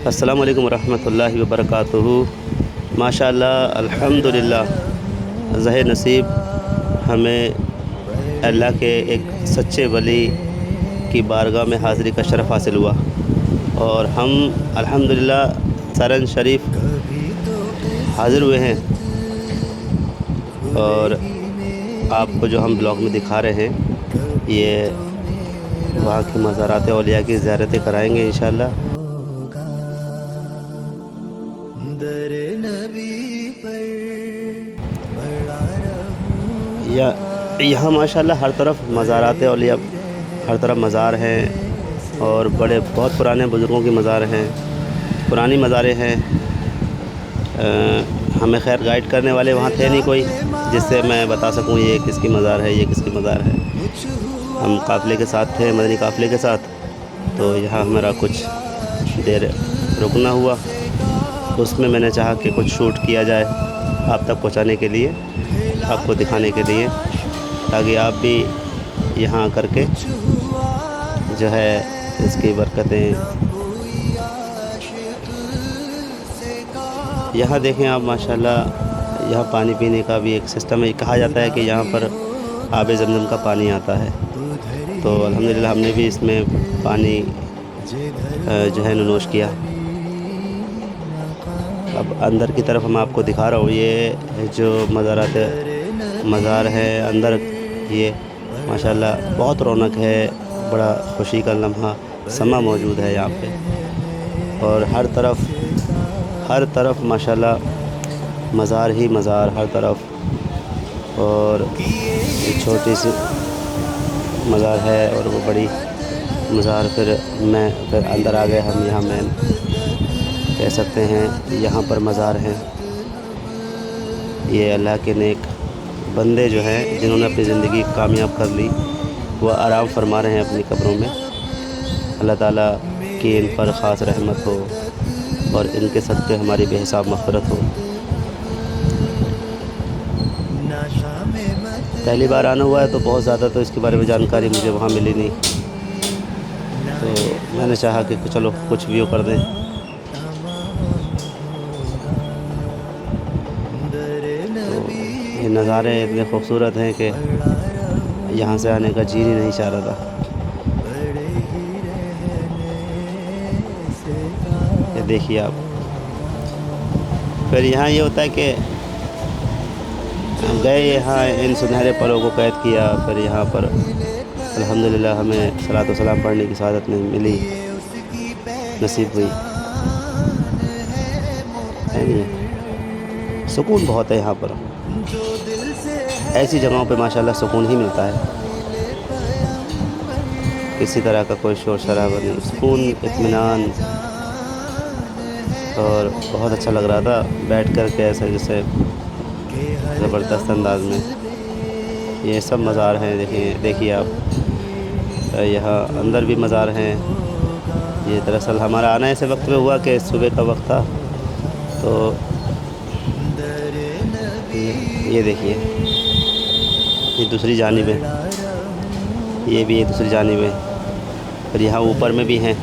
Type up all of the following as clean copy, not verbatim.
अस्सलामु अलैकुम रहमतुल्लाहि व बरकातुहू। माशाअल्लाह अल्हम्दुलिल्लाह, ज़हे नसीब हमें अल्लाह के एक सच्चे वली की बारगाह में हाज़िरी का शरफ़ हासिल हुआ और हम अल्हम्दुलिल्लाह सरन शरीफ हाज़िर हुए हैं। और आपको जो हम ब्लॉग में दिखा रहे हैं, ये वहाँ की मज़ारात औलिया की ज़ियारतें कराएँगे इंशाअल्लाह। या यहाँ माशाअल्लाह हर तरफ मज़ारात औलिया, हर तरफ मज़ार हैं और बहुत पुराने बुज़ुर्गों की मज़ार हैं, पुरानी मज़ारें हैं। हमें खैर गाइड करने वाले वहाँ थे नहीं कोई जिससे मैं बता सकूँ ये किसकी मज़ार है, ये किसकी मज़ार है। हम काफ़िले के साथ थे, मदनी काफ़िले के साथ। तो यहाँ हमारा कुछ देर रुकना हुआ, उसमें मैंने चाहा कि कुछ शूट किया जाए आप तक पहुँचाने के लिए, आपको दिखाने के लिए, ताकि आप भी यहाँ आकर के जो है इसकी बरकतें यहाँ देखें आप। माशाल्लाह यहाँ पानी पीने का भी एक सिस्टम है। कहा जाता है कि यहाँ पर आब ज़मज़म का पानी आता है, तो अल्हम्दुलिल्लाह हमने भी इसमें पानी जो है नोश किया। अब अंदर की तरफ मैं आपको दिखा रहा हूँ, ये जो मज़ार है अंदर, ये माशाल्लाह बहुत रौनक है, बड़ा खुशी का लम्हा समा मौजूद है यहाँ पे। और हर तरफ माशाल्लाह मज़ार ही मज़ार हर तरफ। और ये छोटी सी मज़ार है और वो बड़ी मज़ार, फिर अंदर आ गए हम। यहाँ मैं कह सकते हैं यहाँ पर मज़ार हैं, ये अल्लाह के नेक बंदे जो हैं जिन्होंने अपनी ज़िंदगी कामयाब कर ली, वह आराम फरमा रहे हैं अपनी कब्रों में। अल्लाह ताला की इन पर ख़ास रहमत हो और इनके सदक़े हमारी बेहिसाब मग़फ़िरत हो। पहली बार आना हुआ है तो बहुत ज़्यादा तो इसके बारे में जानकारी मुझे वहाँ मिली नहीं, तो मैंने चाहा कि चलो कुछ व्यू कर दें। तो ये नज़ारे इतने खूबसूरत हैं कि यहाँ से आने का जी ही नहीं चाह रहा था। ये देखिए आप। फिर यहाँ ये होता है कि हम गए यहाँ, इन सुनहरे पलों को कैद किया, फिर यहाँ पर अल्हम्दुलिल्लाह हमें सलात व सलाम पढ़ने की सआदत में मिली, नसीब हुई है। नहीं, सुकून बहुत है यहाँ पर। ऐसी जगहों पे माशाल्लाह सुकून ही मिलता है, किसी तरह का कोई शोर शराबा नहीं, सुकून, इत्मीनान। और बहुत अच्छा लग रहा था बैठ कर के, ऐसे जैसे ज़बरदस्त अंदाज में। ये सब मज़ार हैं, देखिए आप। यहाँ अंदर भी मज़ार हैं। ये दरअसल हमारा आना ऐसे वक्त में हुआ कि सुबह का वक्त था। तो ये देखिए, ये दूसरी जानिब है, ये भी ये दूसरी जानिब है। और यहाँ ऊपर में भी हैं,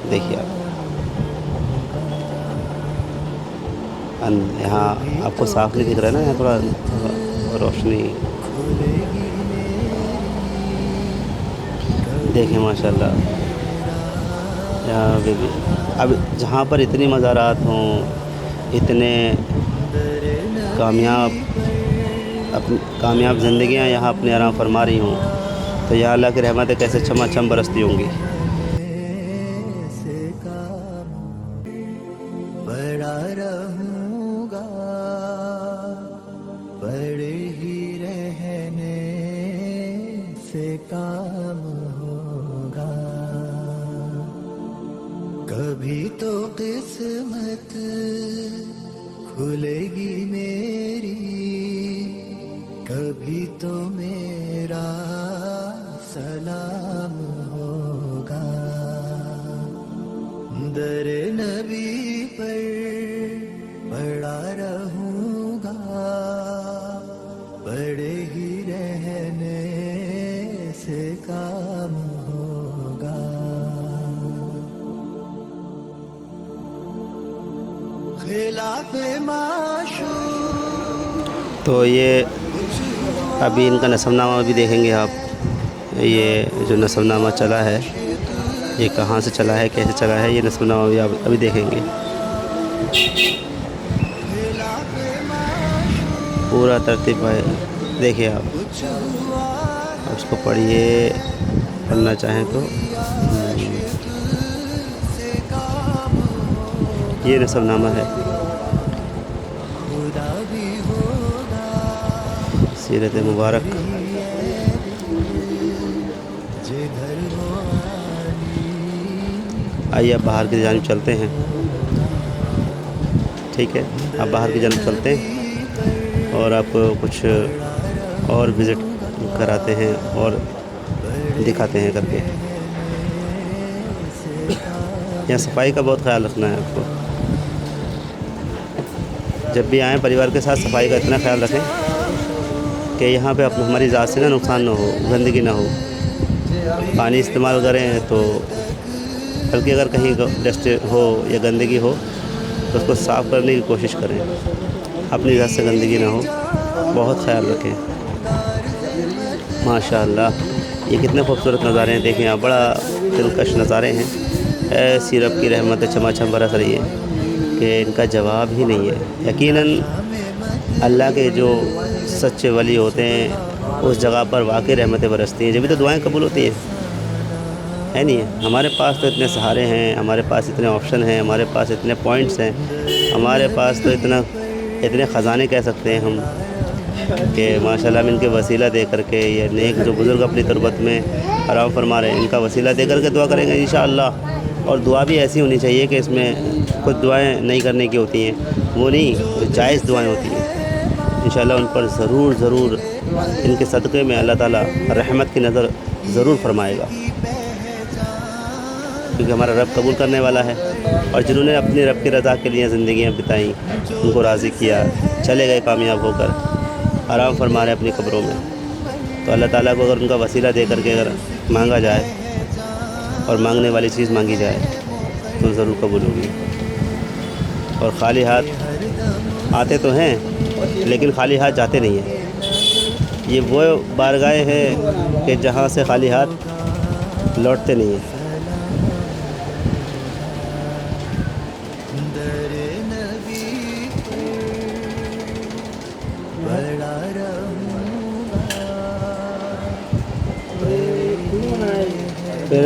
देखिए आप। यहाँ आपको साफ नहीं दिख रहा है ना, यहाँ थोड़ा रोशनी। देखें माशाल्लाह, यहाँ भी अब जहाँ पर इतनी मज़ारात हों, इतने कामयाब ज़िंदगियाँ यहाँ अपने आराम फरमा रही हों, तो यहाँ अल्लाह की रहमतें कैसे छमा-छम बरसती होंगी। बड़ा रहूँगा, बड़े ही रहने से काम होगा। कभी तो किस्मत खुलेगी मेरी, कभी तो मेरा सलाम होगा। दर नबी पर पड़ा रहूँगा, बड़े ही रहने से काम होगा। खिलाफ माशूक तो ये अभी इनका नस्बनामा भी देखेंगे आप। ये जो नस्बनामा चला है ये कहाँ से चला है, कैसे चला है, ये नस्बनामा भी आप अभी देखेंगे। पूरा तरतीब है, देखिए आप उसको पढ़िए, पढ़ना चाहें तो। ये नस्बनामा है, सीरत मुबारक। आइए अब बाहर की जानिब चलते हैं। ठीक है, आप बाहर की जानिब चलते हैं और आपको कुछ और विज़िट कराते हैं और दिखाते हैं करके। यहाँ सफाई का बहुत ख्याल रखना है आपको। जब भी आएँ परिवार के साथ सफाई का इतना ख्याल रखें कि यहाँ पे अपनी हमारी ज़ात से ना नुकसान ना हो, गंदगी ना हो। पानी इस्तेमाल करें तो बल्कि अगर कहीं डस्ट हो या गंदगी हो तो उसको साफ़ करने की कोशिश करें, अपनी ज़ात से गंदगी ना हो, बहुत ख्याल रखें। माशाअल्लाह, ये कितने खूबसूरत नज़ारे हैं, देखें आप, बड़ा दिलकश नज़ारे हैं। ऐसी रब की रहमत छमाछम बरस रही है कि इनका जवाब ही नहीं है। यकीनन अल्लाह के जो सच्चे वली होते हैं उस जगह पर वाकई रहमतें बरसती हैं, जब भी तो दुआएं कबूल होती हैं, है नहीं है। हमारे पास तो इतने सहारे हैं, हमारे पास इतने ऑप्शन हैं, हमारे पास इतने पॉइंट्स हैं, हमारे पास तो इतने ख़जाने कह सकते हैं हम कि माशाल्लाह हम इनके वसीला दे करके, ये नेक जो बुज़ुर्ग अपनी तुरबत में आराम फरमा रहे हैं, इनका वसीला दे करके दुआ करेंगे इंशाअल्लाह। और दुआ भी ऐसी होनी चाहिए कि इसमें कुछ दुआएं नहीं करने की होती हैं, वो नहीं, तो जायज़ दुआएं होती हैं। इंशाअल्लाह उन पर ज़रूर इनके सदक़े में अल्लाह ताला रहमत की नज़र ज़रूर फरमाएगा, क्योंकि हमारा रब कबूल करने वाला है। और जिन्होंने अपने रब की रज़ा के लिए ज़िंदगियाँ बिताई, उनको राज़ी किया, चले गए कामयाब होकर, आराम फरमा रहे अपनी कब्रों में, तो अल्लाह ताला को अगर उनका वसीला दे करके अगर मांगा जाए और मांगने वाली चीज़ मांगी जाए तो ज़रूर कबूल होगी। और खाली हाथ आते तो हैं लेकिन खाली हाथ जाते नहीं हैं। ये वो बारगाहें हैं कि जहाँ से खाली हाथ लौटते नहीं हैं। फिर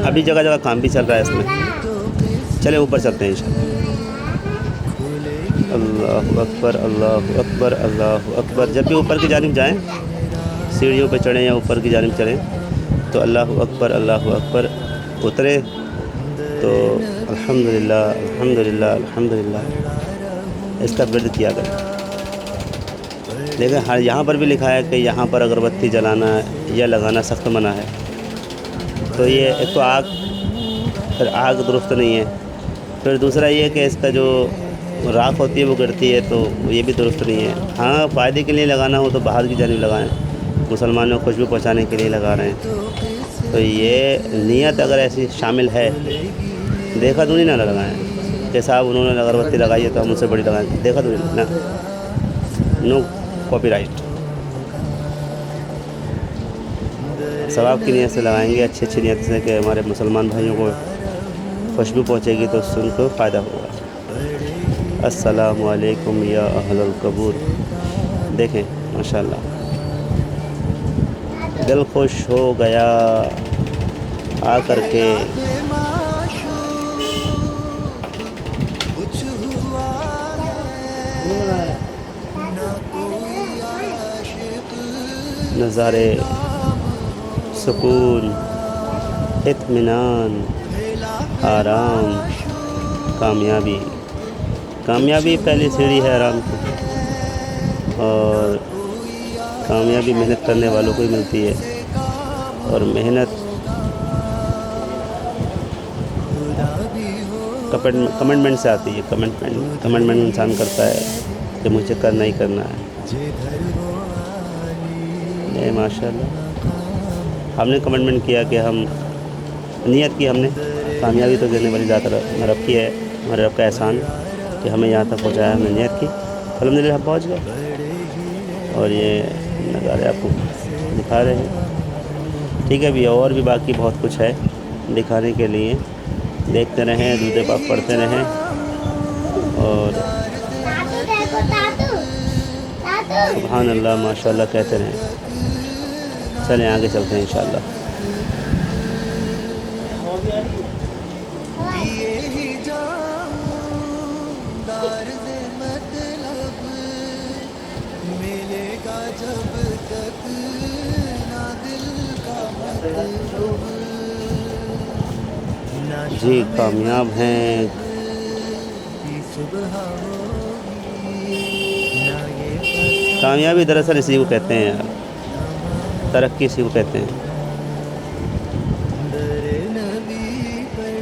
अभी जगह जगह काम भी चल रहा है इसमें। चले ऊपर चलते हैं इंशाअल्लाह। अल्लाहु अकबर, अल्लाहु अकबर, अल्लाहु अकबर। जब भी ऊपर की जानिब जाएं, सीढ़ियों पे चढ़ें या ऊपर की जानिब चढ़ें तो अल्लाहु अकबर, अल्लाहु अकबर उतरे तो अल्हम्दुलिल्लाह, अल्हम्दुलिल्लाह, अल्हम्दुलिल्लाह इसका विर्द किया करें। लेकिन हर यहाँ पर भी लिखा है कि यहाँ पर अगरबत्ती जलाना या लगाना सख्त मना है। तो ये एक तो आग दुरुस्त नहीं है, फिर दूसरा ये कि इसका जो राख होती है वो गिरती है, तो ये भी दुरुस्त नहीं है। हाँ, फ़ायदे के लिए लगाना हो तो बाहर की जानिब लगाएं, मुसलमानों को खुशबू पहुँचाने के लिए लगा रहे हैं। तो ये नीयत अगर ऐसी शामिल है, देखा दूनी ना लगाएं कि साहब उन्होंने अगरबत्ती लगाई है तो हम उससे बड़ी लगाएं, देखा दूनी ना, नो कॉपीराइट। सवाब की नीयत से लगाएंगे, अच्छी नीयत से कि हमारे मुसलमान भाइयों को खुशबू पहुँचेगी तो उससे उनको फ़ायदा होगा। अस्सलामु अलैकुम या अहलल कबूर। देखें माशाल्लाह, दिल खुश हो गया आ करके। नज़ारे सुकून, इत्मीनान, आराम, कामयाबी। कामयाबी पहली सीढ़ी है आराम की, और कामयाबी मेहनत करने वालों को ही मिलती है। और मेहनत कमिटमेंट से आती है। कमिटमेंट इंसान करता है कि मुझे करना ही करना है। माशाल्लाह हमने कमिटमेंट किया कि हम नियत की हमने, कामयाबी तो देने वाली ज़्यादा रब की है, हमारे रब का एहसान कि हमें यहाँ तक पहुँचाया। हमने नियत की, अल्हम्दुलिल्लाह हम पहुँच गए। और ये नज़ारे आपको दिखा रहे हैं। ठीक है, अभी और भी बाकी बहुत कुछ है दिखाने के लिए, देखते रहें, दूध पाक पढ़ते रहें। और सुभान अल्लाह माशाअल्लाह कहते रहें। चलें आगे चलते हैं इंशाअल्लाह। ये ही जानदार से मतलब मिलेगा जब तक ना दिल का मतलब ना जी कामयाब हैं। की सुबह होगी ना ये कामयाबी दरअसल इसी को कहते हैं यार, तरक्की इसी को कहते हैं। दर नबी पर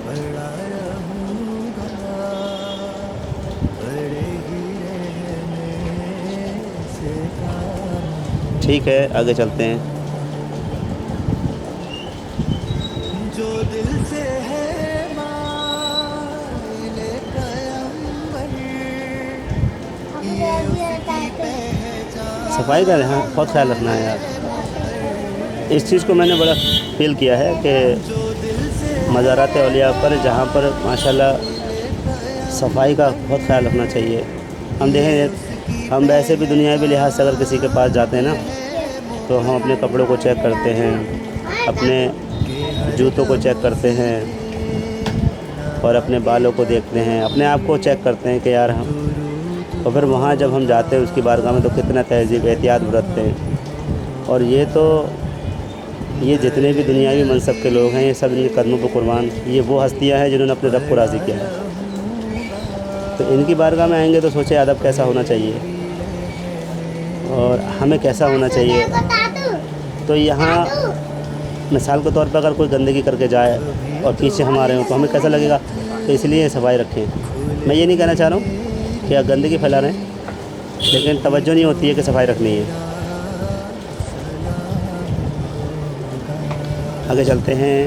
पड़ा रहूँगा, पड़े ही रहने से काम। ठीक है आगे चलते हैं। जो दिल से है मायने कयंबर, ये उसकी पहचान। सफाई का यहाँ बहुत ख्याल रखना है यार। इस चीज़ को मैंने बड़ा फील किया है कि मज़ारात औलिया पर जहाँ पर माशाल्लाह सफाई का बहुत ख्याल रखना चाहिए। हम देखें, हम वैसे भी दुनियावी लिहाज से अगर किसी के पास जाते हैं ना, तो हम अपने कपड़ों को चेक करते हैं, अपने जूतों को चेक करते हैं और अपने बालों को देखते हैं, अपने आप को चेक करते हैं कि यार हम। और फिर वहाँ जब हम जाते हैं उसकी बारगाह में तो कितना तहज़ीब एहतियात बरतते हैं। और ये जितने भी दुनियावी मनसब के लोग हैं, ये सब इनके कदमों पर कुर्बान, ये वो हस्तियाँ हैं जिन्होंने अपने रब को राज़ी किया है। तो इनकी बारगाह में आएंगे तो सोचे अदब कैसा होना चाहिए और हमें कैसा होना चाहिए। तो यहाँ मिसाल के तौर पर अगर कोई गंदगी करके जाए और पीछे हम आ रहे हो तो हमें कैसा लगेगा। तो इसलिए सफाई रखें। मैं ये नहीं कहना चाह रहा हूँ कि आप गंदगी फैला रहे हैं, लेकिन तवज्जो नहीं होती है कि सफाई रखनी है। आगे चलते हैं।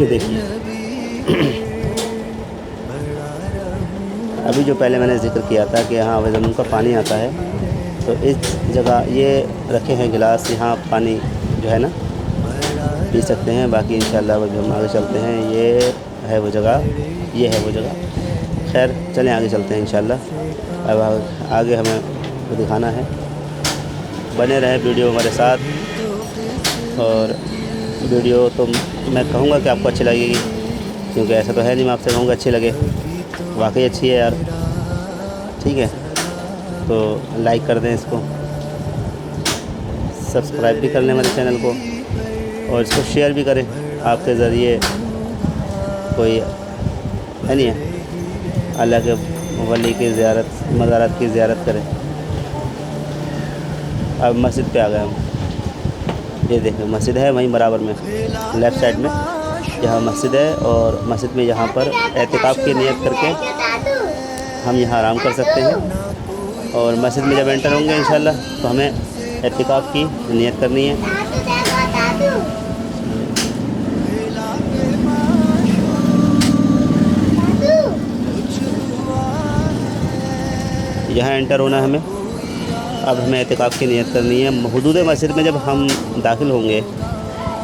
ये देखिए अभी जो पहले मैंने जिक्र किया था कि यहाँ ज़मीन का पानी आता है, तो इस जगह ये रखे हैं गिलास, यहाँ पानी जो है ना पी सकते हैं। बाकी इंशाल्लाह जब हम आगे चलते हैं, ये है वो जगह, ये है वो जगह। खैर चलें आगे चलते हैं इंशाल्लाह। अब आगे हमें वो दिखाना है, बने रहें वीडियो हमारे साथ। और वीडियो तो मैं कहूँगा कि आपको अच्छी लगेगी, क्योंकि ऐसा तो है नहीं मैं आपसे कहूँगा अच्छी लगे, वाकई अच्छी है यार। ठीक है, तो लाइक कर दें इसको, सब्सक्राइब भी कर लें हमारे चैनल को, और इसको शेयर भी करें। आपके ज़रिए कोई है नहीं है अल्लाह के वली की ज़ियारत, मज़ारात की ज़ियारत करें। अब मस्जिद पे आ गए हम। ये देखें मस्जिद है वहीं बराबर में, लेफ़्ट साइड में यहाँ मस्जिद है। और मस्जिद में यहाँ पर एतिकाफ़ की नियत करके हम यहाँ आराम कर सकते हैं। और मस्जिद में जब एंटर होंगे इंशाल्लाह तो हमें एतिकाफ़ की नियत करनी है। यहाँ एंटर होना है हमें। अब हमें एतिकाफ़ की नियत करनी है। हुदूद मस्जिद में जब हम दाखिल होंगे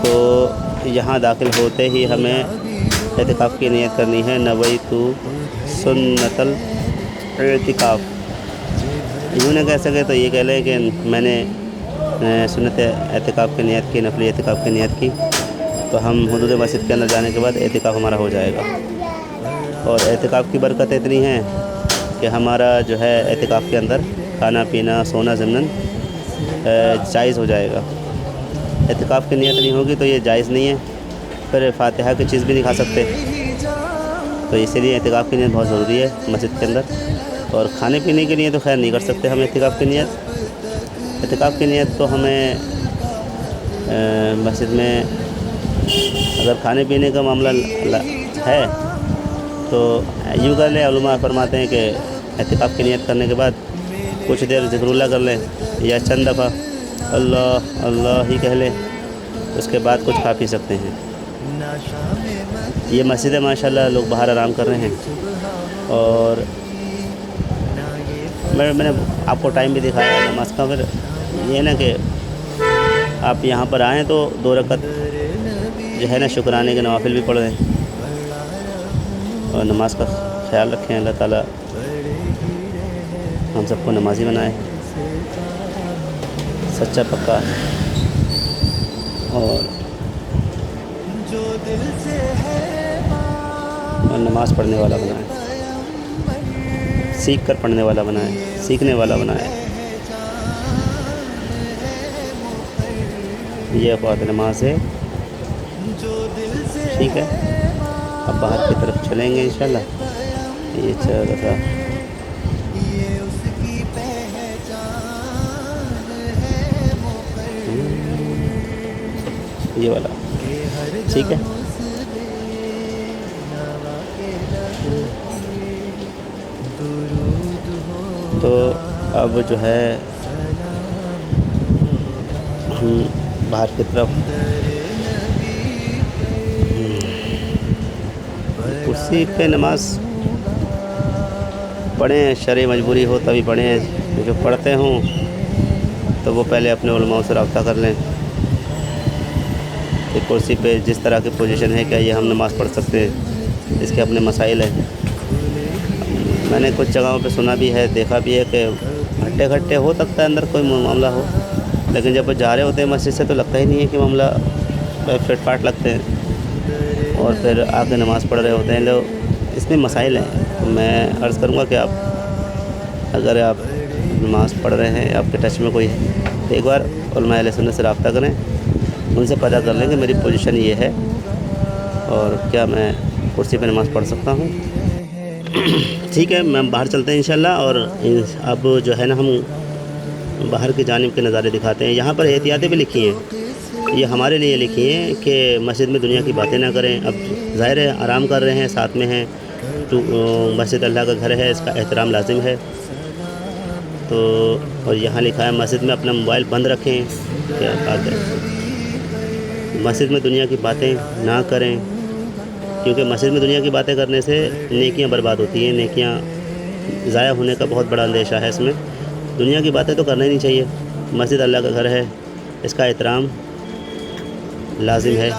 तो यहाँ दाखिल होते ही हमें एतिकाफ़ की नियत करनी है। नवैतु सुन्नतल एतिकाफ़, यूँ ना कह सके तो ये कह लें कि मैंने सुन्नत एतिकाफ़ की नियत की, नफली एतिकाफ़ की नियत की। तो हम हुदूद मस्जिद के अंदर जाने के बाद एतिकाफ़ हमारा हो जाएगा। और एतिकाफ़ की बरकत इतनी है कि हमारा जो है एतिकाफ़ के अंदर खाना पीना सोना ज़मनन जायज़ हो जाएगा। एतिकाफ़ की नियत नहीं होगी तो ये जायज़ नहीं है, फिर फातिहा की चीज़ भी नहीं खा सकते। तो इसीलिए एतिकाफ़ की नियत बहुत ज़रूरी है मस्जिद के अंदर। और खाने पीने के लिए तो खैर नहीं कर सकते हम एतिकाफ़ की नियत। एतिकाफ़ की नियत तो हमें मस्जिद में अगर खाने पीने का मामला है तो यूँ कर लें, उलमा फरमाते हैं कि एतिकाफ़ की नियत करने के बाद कुछ देर ज़िक्रुल्लाह कर लें या चंद दफ़ा अल्लाह अल्लाह ही कह लें, उसके बाद कुछ खा पी सकते हैं। ये मस्जिद है माशाल्लाह, लोग बाहर आराम कर रहे हैं। और मैंने आपको टाइम भी दिखाया नमाज़ का। फिर ये ना कि आप यहाँ पर आएँ तो 2 रकत जो है ना शुक्राने के नवाफिल भी पढ़ लें और नमाज का ख्याल रखें। अल्लाह ताला हम सबको नमाज़ी बनाए, सच्चा पक्का और नमाज़ पढ़ने वाला बनाए, सीख कर पढ़ने वाला बनाए, सीखने वाला बनाए। ये फ़ौत नमाज है। ठीक है, अब बाहर की तरफ चलेंगे इंशाल्लाह। ये चल रहा था ये वाला। ठीक है, तो अब जो है हम बाहर की तरफ कुर्सी पे नमाज पढ़ें, शरई मजबूरी हो तभी पढ़ें। जो पढ़ते हों तो वो पहले अपने उलमाओं से रब्ता कर लें कि कुर्सी पे जिस तरह की पोजीशन है क्या ये हम नमाज़ पढ़ सकते हैं। इसके अपने मसाइल हैं। मैंने कुछ जगहों पे सुना भी है, देखा भी है कि हट्टे घट्टे हो सकता है अंदर कोई मामला हो, लेकिन जब वो जा रहे होते हैं मस्जिद से तो लगता ही नहीं है कि मामला फिटफाट लगते हैं और फिर आके नमाज़ पढ़ रहे होते हैं लोग। इसमें मसाइल हैं। मैं अर्ज़ करूँगा कि आप अगर आप नमाज़ पढ़ रहे हैं, आपके टच में कोई है, तो एक बार उलमा अहले सुन्नत से रब्ता करें, उनसे पता कर लें कि मेरी पोजीशन ये है और क्या मैं कुर्सी पे नमाज़ पढ़ सकता हूँ। ठीक है, मैं बाहर चलते हैं इंशाल्लाह। और अब जो है ना हम बाहर की जानिब के नज़ारे दिखाते हैं। यहाँ पर एहतियातें भी लिखी हैं, ये हमारे लिए लिखी हैं कि मस्जिद में दुनिया की बातें ना करें। अब ज़ाहिर है आराम कर रहे हैं, साथ में हैं, तो मस्जिद अल्लाह का घर है, इसका एहतराम लाजिम है। तो और यहाँ लिखा है मस्जिद में अपना मोबाइल बंद रखें। क्या बात है, मस्जिद में दुनिया की बातें ना करें, क्योंकि मस्जिद में दुनिया की बातें करने से नेकियां बर्बाद होती हैं, नेकियां ज़ाया होने का बहुत बड़ा अंदेशा है इसमें। दुनिया की बातें तो करना ही नहीं चाहिए। मस्जिद अल्लाह का घर है, इसका एहतराम लाजिम है,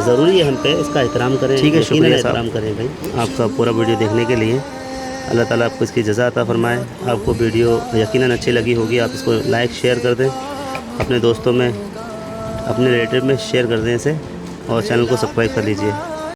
ज़रूरी है हम पे इसका एहतराम करें। ठीक है, शुक्रिया एहतराम करें भाई। आपका पूरा वीडियो देखने के लिए अल्लाह ताला आपको इसकी जज़ा अता फ़रमाए। आपको वीडियो यकीनन अच्छी लगी होगी, आप इसको लाइक शेयर कर दें, अपने दोस्तों में, अपने रिलेटिव में शेयर कर दें इसे, और चैनल को सब्सक्राइब कर लीजिए।